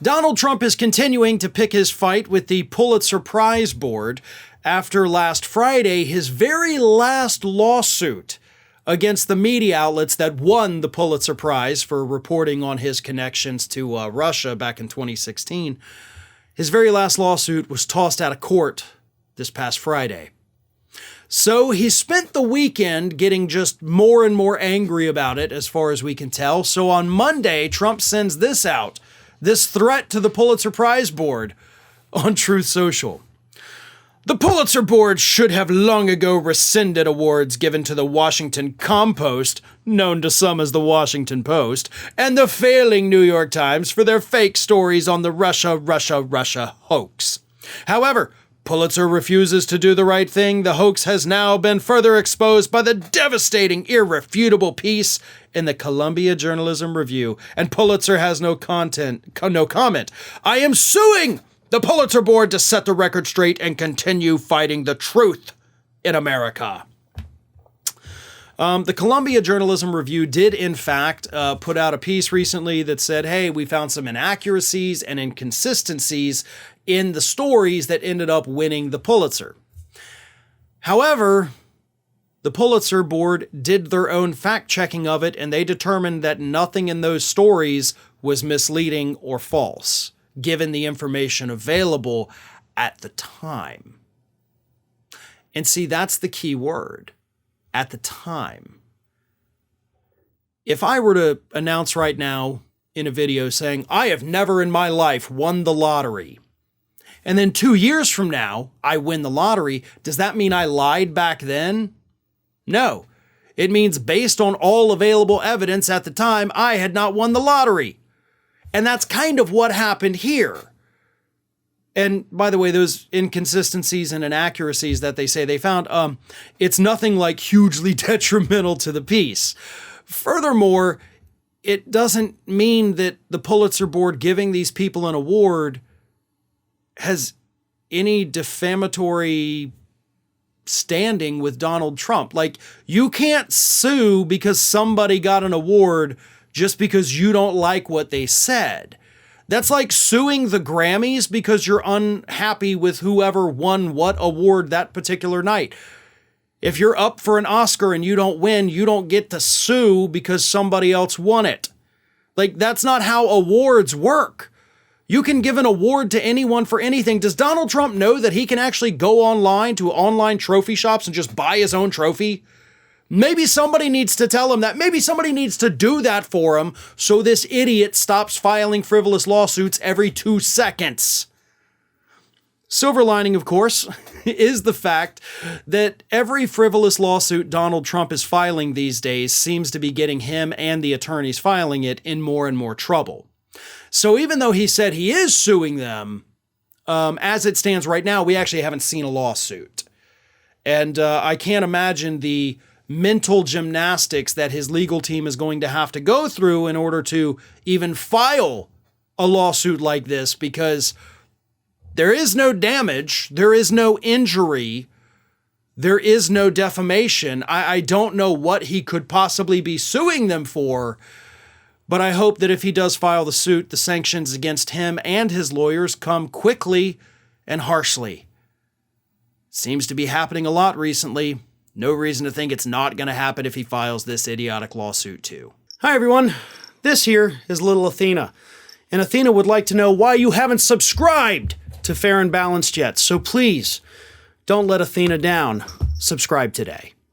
Donald Trump is continuing to pick his fight with the Pulitzer Prize Board after last Friday, his very last lawsuit against the media outlets that won the Pulitzer Prize for reporting on his connections to Russia back in 2016. His very last lawsuit was tossed out of court this past Friday. So he spent the weekend getting just more and more angry about it, as far as we can tell. So on Monday, Trump sends this out, this threat to the Pulitzer Prize Board on Truth Social. The Pulitzer Board should have long ago rescinded awards given to the Washington Compost, known to some as the Washington Post, and the failing New York Times for their fake stories on the Russia hoax. However, Pulitzer refuses to do the right thing. The hoax has now been further exposed by the devastating, irrefutable piece in the Columbia Journalism Review, and Pulitzer has no comment. I am suing the Pulitzer Board to set the record straight and continue fighting the truth in America. The Columbia Journalism Review did, in fact, put out a piece recently that said, hey, we found some inaccuracies and inconsistencies in the stories that ended up winning the Pulitzer. However, the Pulitzer Board did their own fact-checking of it, and they determined that nothing in those stories was misleading or false, given the information available at the time. And see, that's the key word, at the time. If I were to announce right now in a video saying, I have never in my life won the lottery, and then 2 years from now, I win the lottery, does that mean I lied back then? No. It means based on all available evidence at the time, I had not won the lottery. And that's kind of what happened here. And by the way, those inconsistencies and inaccuracies that they say they found, it's nothing like hugely detrimental to the piece. Furthermore, it doesn't mean that the Pulitzer Board giving these people an award has any defamatory standing with Donald Trump. Like, you can't sue because somebody got an award just because you don't like what they said. That's like suing the Grammys because you're unhappy with whoever won what award that particular night. If you're up for an Oscar and you don't win, you don't get to sue because somebody else won it. Like, that's not how awards work. You can give an award to anyone for anything. Does Donald Trump know that he can actually go online to online trophy shops and just buy his own trophy? Maybe somebody needs to tell him that. Maybe somebody needs to do that for him so this idiot stops filing frivolous lawsuits every 2 seconds. Silver lining, of course, is the fact that every frivolous lawsuit Donald Trump is filing these days seems to be getting him and the attorneys filing it in more and more trouble. So even though he said he is suing them, as it stands right now, we actually haven't seen a lawsuit. And I can't imagine the mental gymnastics that his legal team is going to have to go through in order to even file a lawsuit like this, because there is no damage, there is no injury, there is no defamation. I don't know what he could possibly be suing them for, but I hope that if he does file the suit, the sanctions against him and his lawyers come quickly and harshly. Seems to be happening a lot recently. No reason to think it's not going to happen if he files this idiotic lawsuit too. Hi everyone, this here is little Athena. And Athena would like to know why you haven't subscribed to Fair and Balanced yet. So please, don't let Athena down. Subscribe today.